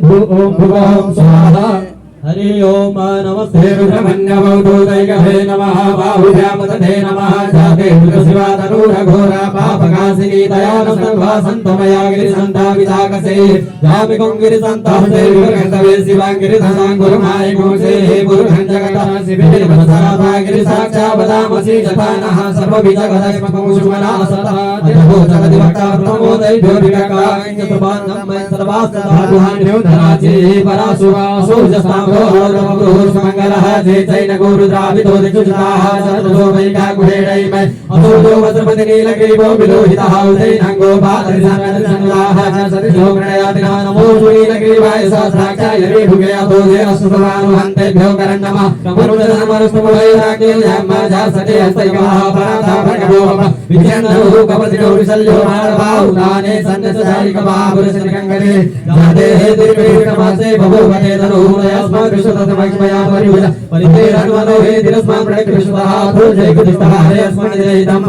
भुवं स्वाहा हरि ओम नमस्ते रुद्रमन्यवधूतैकहे नमः बाहुभ्यामतते नमः जाते शिवातनूरघोरा पापकासिनी दयानसर्वासन्तमया गिरिसन्ताविताकसे जामिकं गिरिसन्तासे विवर्गन्तवे शिवाङ्गिरिधसाङ्गुरुमाय गुरुसे हे गुरुघण्टकटा शिबिरवसाभा गिरिसाक्षावदामसि जपानः सर्वविजगदश्मकं शुभना सदा दिनभो जगदिवक्ता प्रमोदैभ्यो विवेकाङ्गसुबान्नं मय सर्वास्तधातुहान्यो धराजे परासुवासो जस्तां मंगलः जय जैन गुरु द्राविदो दिजुताः सर्वो वैका गुहेडै मैं अतोदो वज्रपति नीलग्रीवो विलोहितः उदयनांगो बादरिसंगलाः सतिजो प्रणयातिना नमो नीलग्रीवाय सहस्राक्षाय रेभुगे अतोदे असुतवानु हन्तेभ्यो करन्नमः कमरुदनमरुस्तुभैराके यम्मा जासते हस्तैकः पराता भगवो विजयन्दो कपतिनो विसल्यो मारभाउनाने सन्नसधारिकबाहुरसनिकङ्गरे जाते हे दुर्वेणमासे भवोवते तनोदयस्मा कृष्णतमैकमया परिवज परितेरन्वनो हे दिनस्मान् प्रणकृष्णः जय कुदिष्टः हरे अस्मान् जयितम्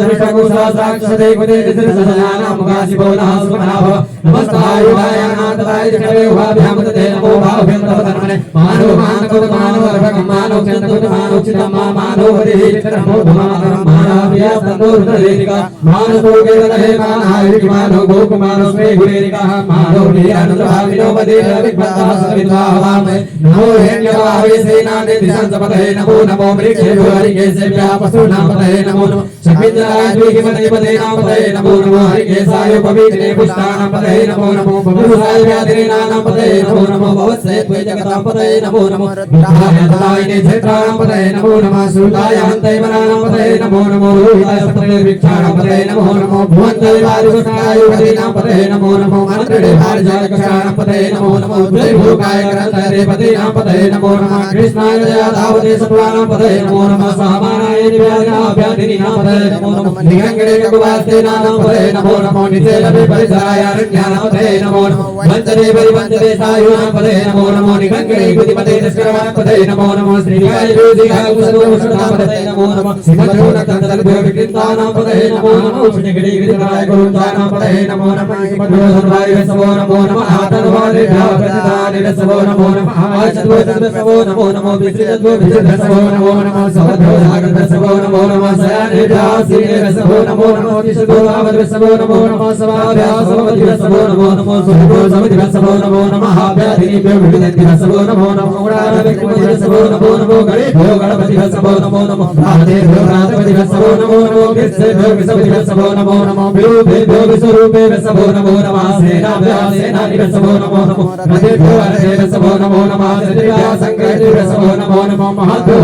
अवतरदृष्टकुशासाक्षते कुते निसृसनानां मुखासिबोधः सुमनाभ नमस्तायुवाय अनाथाय जगवे उभाभ्यामते नमो भावभ्यन्तवतर्मने मानो मानकवमानो अर्भकं मानो चन्द्रकुमानो चित्तमा मानो हरिः नमो भमानरं मानाभ्या तन्दोरुदरेरिका मानसोगेरहे मानायिमानो गोकुमानो स्मे गुरेरिकाः मानो नीरानन्दभाविनो वदेर विद्वत्तः सविद्वाहवामे नमो हेण्यवावे सेनाने दिशांसपतये नमो नमो मृक्षेभ्यो हरिकेशेभ्यः पशूनापतये नमो नमो शक्विन्द्राय द्विहिमदेवते नामपतये नमो नमो हरिकेशाय पवित्रे पुष्टानापतये नमो नमो पुरुषाय व्याधिरेनापतये नमो नमो भवत्से त्वे जगतापतये नमो नमो रुद्राय तदायिने क्षेत्राणापतये नमो नमः सुताय हन्तैवनापतये नमो नमो रोहिताय सप्तनिर्भिक्षाणापतये नमो नमो भुवन्तये वारिवृष्णाय युवतीनापतये नमो नमो मन्त्रिणे भार्याकशाणापतये नमो नमो द्वैभोगाय करन्तरेपतीनापतये नमो नमः कृष्णाय दयाधावते सत्त्वानापतये नमो नमः सहमानाय निव्याधिनाभ्याधिनीनापतये नमो नमः निगङ्गणे ककुवास्तेनापतये नमो नमो निचेलवे परिसराय अरण्यानापतये नमो नमो वञ्चने परिवञ्चने सायुनापतये नमो नमो निगङ्गणे कुतिपते तस्करानापतये नमो नमो श्रीगाय रोजिगाय कुसुमोषणापतये नमो नमः सिमधोनकन्दर्भ्यो विकृतानापतये नमो नमो श्रीगणे गिरिधराय गुरुञ्जानापतये नमो नमः सिमधोसर्वाय वसवो नमो नमः आतर्वादिभ्यो प्रतिदाने वसवो नमो नमः आचत्वसर्वसवो नमो नमो विसृजत्वो विसृजसवो नमो नमः सवधोजागतसवो नमो नमः सयानेभ्यासीनेवसवो नमो नमो विशुद्धोभावद्वसवो नमो नमः सवाभ्यासवदिवसवो नमो नमो सुभोसवदिवसवो नमो नमः व्याधिनीभ्यो विविधदिवसवो नमो नमो उडारविकुमदिवसवो नमो नमो गणेभ्यो गणपतिवसवो नमो नमो राधेभ्यो राधपतिवसवो नमो नमो विश्वेभ्यो विश्वपतिवसवो नमो नमो विरूपेभ्यो विश्वरूपेभ्यसवो नमो नमः सेनाभ्यो सेनानिवसवो नमो नमो रथेभ्यो रथेभ्यसवो नमो नमः सतिभ्यो संकटेभ्यसवो नमो नमो महद्भ्यो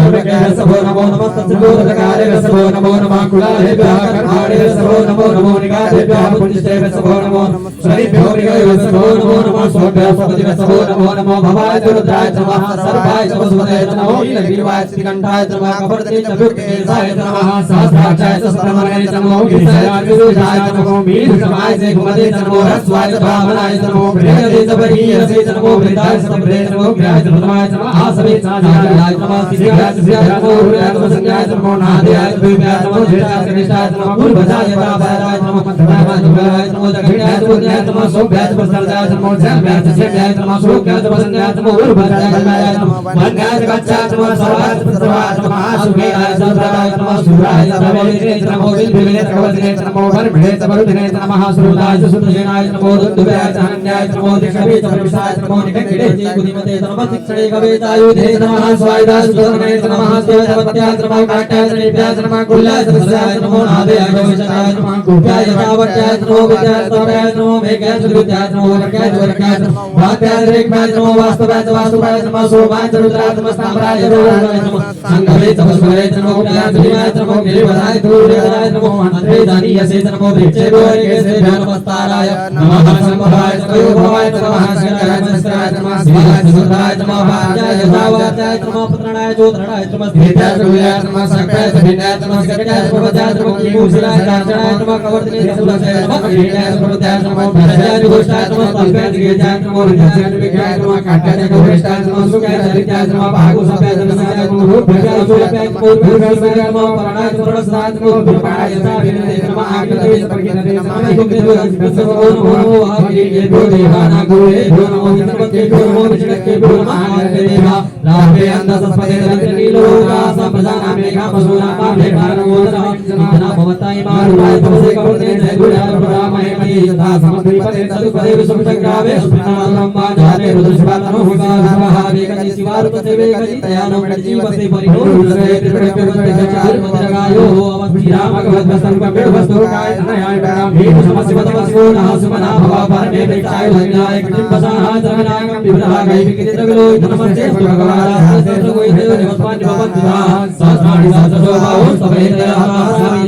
नमो नमः तत्सुबोधकारेभ्यसवो नमो नमः कुलालेभ्यः कर्माणेभ्यसवो नमो नमो निगाधेभ्यः पुण्यश्रेभ्यसवो नमो नमः स्वरिभ्यो मृगेभ्यसवो नमो नमः स्वभ्यो स्वपतिभ्यसवो नमो नमो भवाय च रुद्राय च नमः सर्वाय च वसुमते नमो नीलगिरिवाय च त्रिकण्ठाय च नमः कपर्दिने च भुक्तेशाय च नमः सहस्राक्षाय च सप्तमर्गणे च नमो गिरिशाय च नमो मीनसमाय च घुमते च नमो रस्वाय च भावनाय च नमो बृहदे च बरीयसे च नमो बृहदाय च सप्रे च नमो ग्रहाय च प्रथमाय च नमः आसवे च आजाय च नमः सिद्धाय च सिद्धाय च नमो हृदयाय च संज्ञाय च नमो नादेयाय च विभ्याय च नमो ज्येष्ठाय च निष्ठाय च नमो गुरुभजाय च राभाय च नमो मध्यमाय च गुरुभजाय च नमो दक्षिणाय च बुद्ध्याय च नमो सोभ्याय च प्रसन्नाय च नमो जन्माय च सेव्याय च नमो श्लोक्याय च प्रसन्नाय च नमो गुरुभजाय च कल्याणाय च नमो मन्याय च गच्छाय च नमो सर्वाय च प्रसवाय च नमो आशुभेयाय च सर्वाय च नमो सूराय च प्रवेदिने च नमो विद्विने च कवदिने च नमो वर्मिणे च वरुदिने च नमः श्रुताय च सुदर्शनाय च नमो दुर्दुभयाय च हन्याय च नमो दिक्षवे च प्रविशाय च नमो निकङ्किणे च कुदिमते च नमः तिक्षणे कवेतायुधे च नमः स्वायुधाय च सुदर्शने च नमः देववत्याय च नमो काट्याय च निभ्याय च नमः कुल्याय च रसाय च नमो नादेयाय च विशताय च नमः कुप्याय च पावट्याय च नमो विद्याय च तपयाय च नमो मेघाय च विद्याय च नमो वर्गाय च वर्गाय च नमो वात्याय च रेखमाय च नमो वास्तवाय च वास्तुपाय च नमः सोमाय च रुद्राय च नमः स्थाम्राय च रोगाय च नमः संघवे च वसुवरे च नमो कुल्याय च भीमाय च नमो गिरिवराय च दूरेवराय च नमो अन्त्रे दानीयसे च नमो भिक्षेभ्यो हरिकेशेभ्यो नमस्ताराय नमः संभवाय च कयोभवाय च नमः शंकराय च शस्त्राय च नमः शिवाय च सुराय च नमः भाग्याय च भावाय च नमः पुत्रणाय च उत्रणाय च नमः स्थिताय च गुल्याय च नमः सक्राय च भिन्नाय च नमः सक्राय च प्रवचाय च नमः मूषिलाय च अर्चनाय च नमः कवर्दिने च सुलक्षाय च नमः गिरिणाय च प्रवचाय च नमः भरजाय च घोषाय च नमः अल्पैतिके जायत्रमो विद्याचरण विज्ञायत्रमो काट्याचरण वरिष्ठाचरण सुख्याचरण भागु सप्याचरण साचरण भूभ्याचरण सुलप्याचरण भूभ्याचरण परणाचरण सदाचरण भूपायचरण विनयचरण आकृतवे परकितवे नमो नमो आगिरे देवाना गुरे नमो विष्णुपते नमो विष्णुके नमो महादेवा राहे अंधसस्पते दरिद्रनीलोका संप्रदाना मेघा पशुना पापे भारमोदरा जना भवताय मारुताय तमसे कवते जय गुणा प्रभुरामहे मयि यथा समद्विपते सदुपदे विश्वचक्रावे सुप्रणामं वाजाते रुद्रशिवातनो हुकाधारहारे कति शिवारुत सेवे कति तयानो जीवसे परिपूर्णसे त्रिपुरप्यवते चारुमदगायो अवधिराम भगवद्वसंपे वस्तुकाय तनयाय भीम समसिवतमसिवो नासुमना भवा परमे बेटाय भगनाय कटिपसाहा जगनागं विभ्रहा गैविकितगलो नमस्ते भगवान से कोई देव देवस्मान भवन्तिवा सहस्राणि सहस्रशोभावो सवेदयाः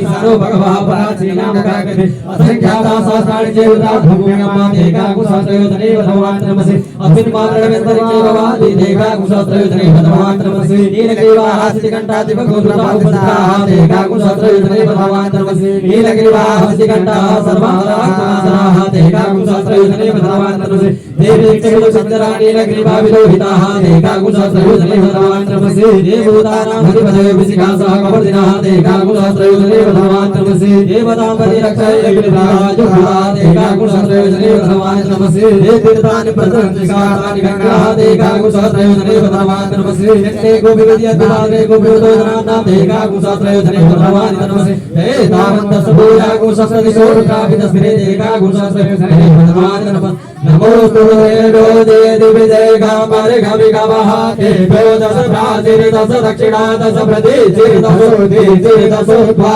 सारो भगवाः पराचि नाम काकते असंख्याता सहस्राणि चेवता धूम्यमा देगा कुसहस्रयोजने भगवान् नमसे अस्मिन् मात्रवेन्तरिचे भवादि देगा कुसहस्रयोजने भगवान् नमसे नीलग्रीवाः सिद्धिकण्ठादिव गोत्रता उपस्थिताः देगा कुसहस्रयोजने भगवान् नमसे नीलग्रीवाः सिद्धिकण्ठाः सर्वान्तराः देगा कुसहस्रयोजने भगवान् नमसे देवी चक्रराणि नीलग्रीवा विलोहिताः देगा कुसहस्रयोजने भगवान् नमसे देवतानां हरिपदये विशिखासः कवर्दिनः देगा कुसहस्रयोजने भगवान् नमसे देवतांपति रक्षाय गिरिराजोहा देगा कुसहस्रयोजने भगवान् नमसे देवतानि प्रसन्नकानि गंगाः देगा कुसहस्रयोजने भगवान् नमसे नित्ये गोविद्याद्वारे गोविदोदनानां देगा कुसहस्रयोजने भगवान् नमसे हे तावन्तस पूजा कुसहस्रदिशो प्रापितस्मिरे देगा कुसहस्रयोजने भगवान् नमः नमोस्तु देवो देवी गामरे गवि गवः तेभ्यो दश प्राचीर दश दक्षिणा दश प्रतीचिर दशोधीचिर दशोद्वा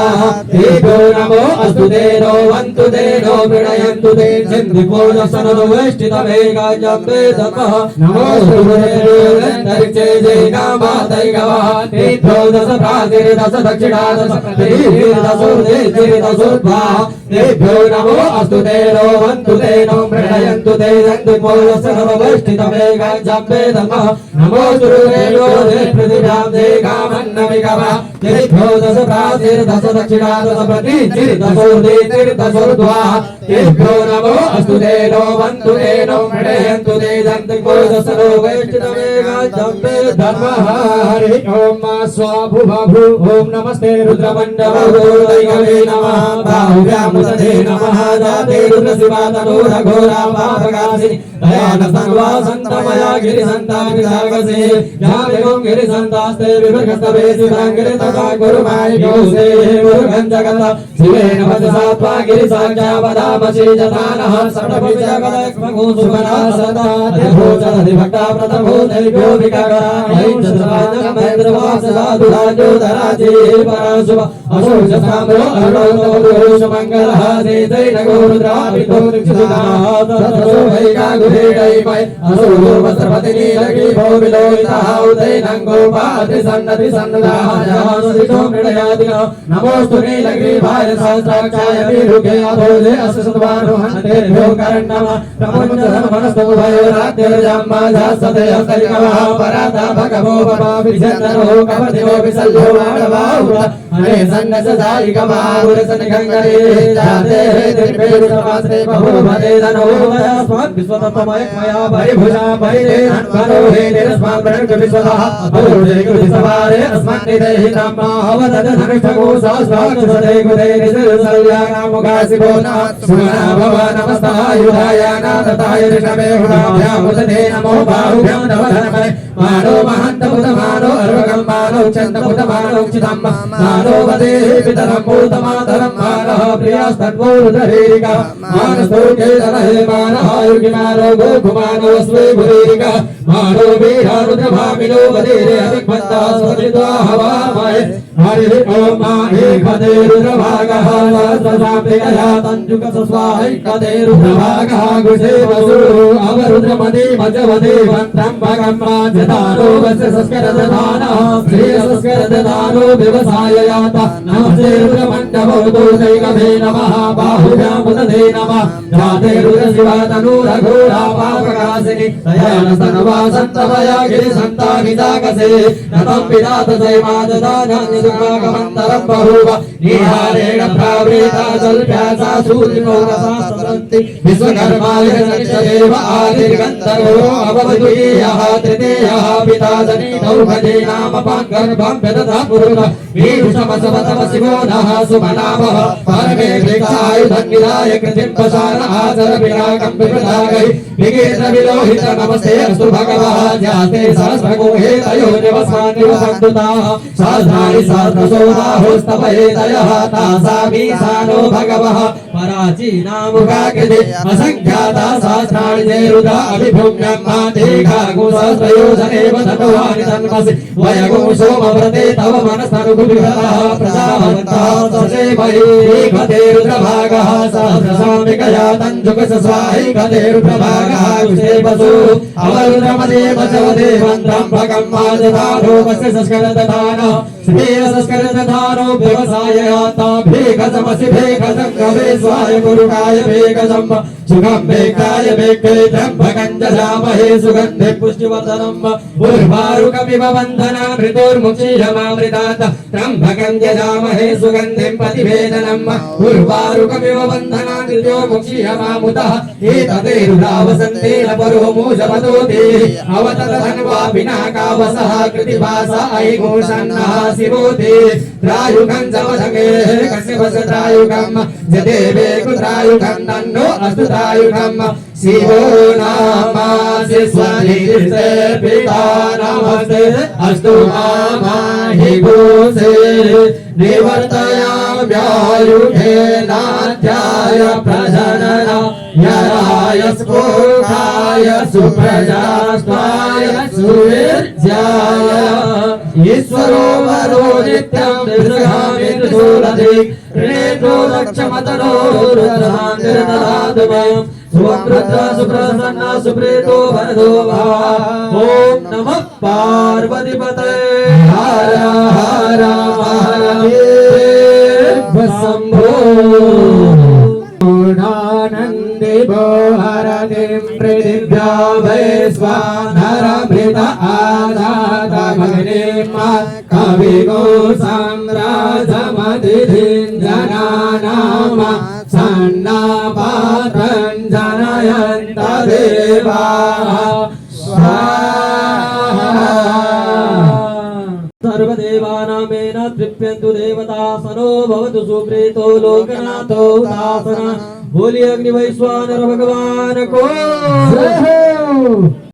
तेभ्यो नमो अस्तु तेनो वन्तु तेनो मृणयन्तु ते सिन्धिपो दशनो वेष्टितमेकाजम्बे दमः नमोस्तु देवो दन्तरिक्षे जय गामातै गवः तेभ्यो दश प्राचीर दश दक्षिणा दश प्रतीचिर दशोधीचिर दशोद्वा तेभ्यो नमो अस्तु तेनो वन्तु तेनो मृणयन्तु ते सिन्धिपो दशनो वेष्टितमेकाजम्बे दमः नमो गुरुदेवो दे प्रतिभ्यां दे गामन्नमिगवः तेभ्यो दश प्राचीर दश दक्षिणा दश प्रतीचिर दशोधीचिर दशोर्ध्वः तेभ्यो नमो अस्तु तेनो वन्तु तेनो मृणयन्तु ते सिन्धिपो दशनो वेष्टितमेकाजम्बे दमः हरि ओम स्वाभुवभु ओम नमस्ते रुद्रमण्डलगोदैगवे नमः बाहुव्यामुदधे नमः जाते रुद्रशिवातनोरघोरा पापकासिनि दयान सर्वा संतमया गिरिसन्ताभिषाकसे यामिगं गिरिसन्तास्ते विभर्गस्तवे शिवाङ्गिरि तथा गुरुमायियोसे मुरुगं जगत शिवेन वदसात्वा गिरिसाख्यावदामशे जतानः षडभिजगदक्ष्मगो सुमना सदा देवोचरधिभक्ता प्रथमो दैव्यो विकरा महेन्द्रवासदाधुराजोधराजे पराशुभ अशोचसाम्रो अरुणोदोष मङ्गलः जैनगोरुद्राभितो निक्षिताः ततसो वैका गुहेडैमय असुरो वस्त्रपतिनी लग्रीभो विलोहितः उदैनङ्गोपाति सन्नति सन्नदाः जहानुदिशो मृडयादिनो नमोऽस्तु नीलग्रीभाय सहस्राक्षाय विरुगे अधोजे असुसद्वारोहन्तेभ्यो करण्डमः प्रमुञ्चधनमनस्तु भयोराद्यर्जम्माधास्तते हस्तैकवः पराता भगवो पपाभिजन्दरो कपतिवो विसल्यो माणवाहुर हरे सन्नसदायिकमाहुरसनिगङ्गरे जाते त्रिपेरुषमास्ते बहो भदे धनो वयास्मात् विश्वतत्त्वमयमया परिभुजा परिदे धन्वनो हे निरस्मात् प्रणक् विश्वतः अभोजे कृतिसवारे अस्मन्निदेहि नाम्ना अवदद धनिष्ठको सहस्राक्षसदे गुदे निसर्सल्यानामुखासिभो नः सुमना भव नमस्तायुधाय नाथताय ऋषभे हुणाभ्यामुदते नमो बाहुभ्यां नवधनमय मानो महन्तमुदमानो अर्वगं मानो चन्दमुदमानो चिदं मानो वदे पितरं मूतमातरं मानः प्रियास्तन्वो रुद्रहेरिका मानस्तोके दनहे मानः युगिमानो गोकुमानो स्वे भुरेरिका मानो वीरारुद्रभामिनो वदेरे अधिकभन्ता स्वजित्वा हवामहे हरि ओम एकदे रुद्रभागः सहस्रशाब्दिकया तञ्जुकसस्वाहैकदे रुद्रभागः गुषे वसुरो अवरुद्रमदे मजवदे वन्त्रं भगं राजदानो वस्य संस्करददानः श्रेयसंस्करददानो व्यवसाय याता नमस्ते रुद्रमण्डभो दोदैकभे नमः बाहुभ्यामुदधे नमः जाते रुद्रशिवातनूरघोरा पापकासिनि दयानस्तनवासन्तमया गिरिसन्ताभिजाकसे नतं पितातसै माददानानि दुःखाकमन्तरं बभूव निहारेण प्रावृता जल्प्यासा सूर्यमोरसा वसन्ति विश्वकर्माय सनिष्ठदेव आदिर्गन्धर्वो अवधूयः तृतीयः पिता जनितौ भजे नाम पाङ्गर्भं व्यदधा पुरुष वीरुषमसवतव शिवो नः सुमनामः परमे वृक्षायुधन्विदाय कृतिं पशान आचर विरागं विप्रदागै विगेत्र विलोहित नमस्ते अस्तु भगवः जाते सहस्रगोहे तयो निवसन्तुताः सहस्राणि सहस्रशोभाहोस्तवहेतयः तासामीशानो भगवः पराचीनामुखाकृति असङ्ख्याता सहस्राणि चेरुदा अभिभुम्यं मातेघागुसहस्रयोजनेव ततोहानि तन्मसि वयगो सोमव्रते तव मनस्तनुगुभिः प्रजावन्तः ससेमहि खते रुद्रभागः सहस्रसामिकया तञ्जुकसस्वाहिकते रुद्रभागः कुशेपसु अवरुद्रमदेव च वदेवन्त्रं भगं माजधारोपस्य संस्करदधानः श्रीरसस्करदधानो व्यवसाययाता भेकजमसि भेकजं कवे स्वाय गुरुकाय भेकजं सुगं भेकाय भेके त्र्यम्बकं जजामहे सुगन्धे पुष्टिवर्धनम् उर्वारुकमिव बन्धनं ऋतुर्मुक्षीयमामृतात् त्र्यम्बकं यजामहे सुगन्धिं प्रतिवेदनम् उर्वारुकमिव बन्धनं ऋतुर्मुक्षीयमामुतः एतदेरुदावसन्तेन परो मूषपतोते अवततधन्वा पिनाकावसः कृतिभासा ऐघोषन्नः शिवोते त्रायुगं जमधगे कश्यपशत्रायुगं जदेवे कुत्रायुगं नन्नो अस्तु त्रायुगं शिवो नामासि स्वनिर्से पिता नमस्ते अस्तु माहि भूषे निवर्तयाम्यायुधे नाध्याय प्रजनन यराय स्फोटाय सुप्रजास्त्वाय सुविर्ज्याय ईश्वरो वरो नित्यं दीर्घामिर्दूरधिक् त्रिनेत्रो लक्षमतनो रुद्रान्तिर्ददातुमयम् सुवक्रुद्र सुप्रसन्न सुप्रीतो वरदो वा ॐ नमः पार्वतीपतये हर हर महादेव शम्भो नन्दिभो हरतिं पृथिव्या वैश्वानरमृत आधातमग्निं कविगो सम्राजमतिथिं जनानां सन्नापात्रं जनयन्त देवाः स्वाहा सर्वदेवानामेन तृप्यन्तु देवता सनो भवतु सुप्रीतो लोकनाथो दासन बोलिए अग्नि वैश्वानर भगवान को।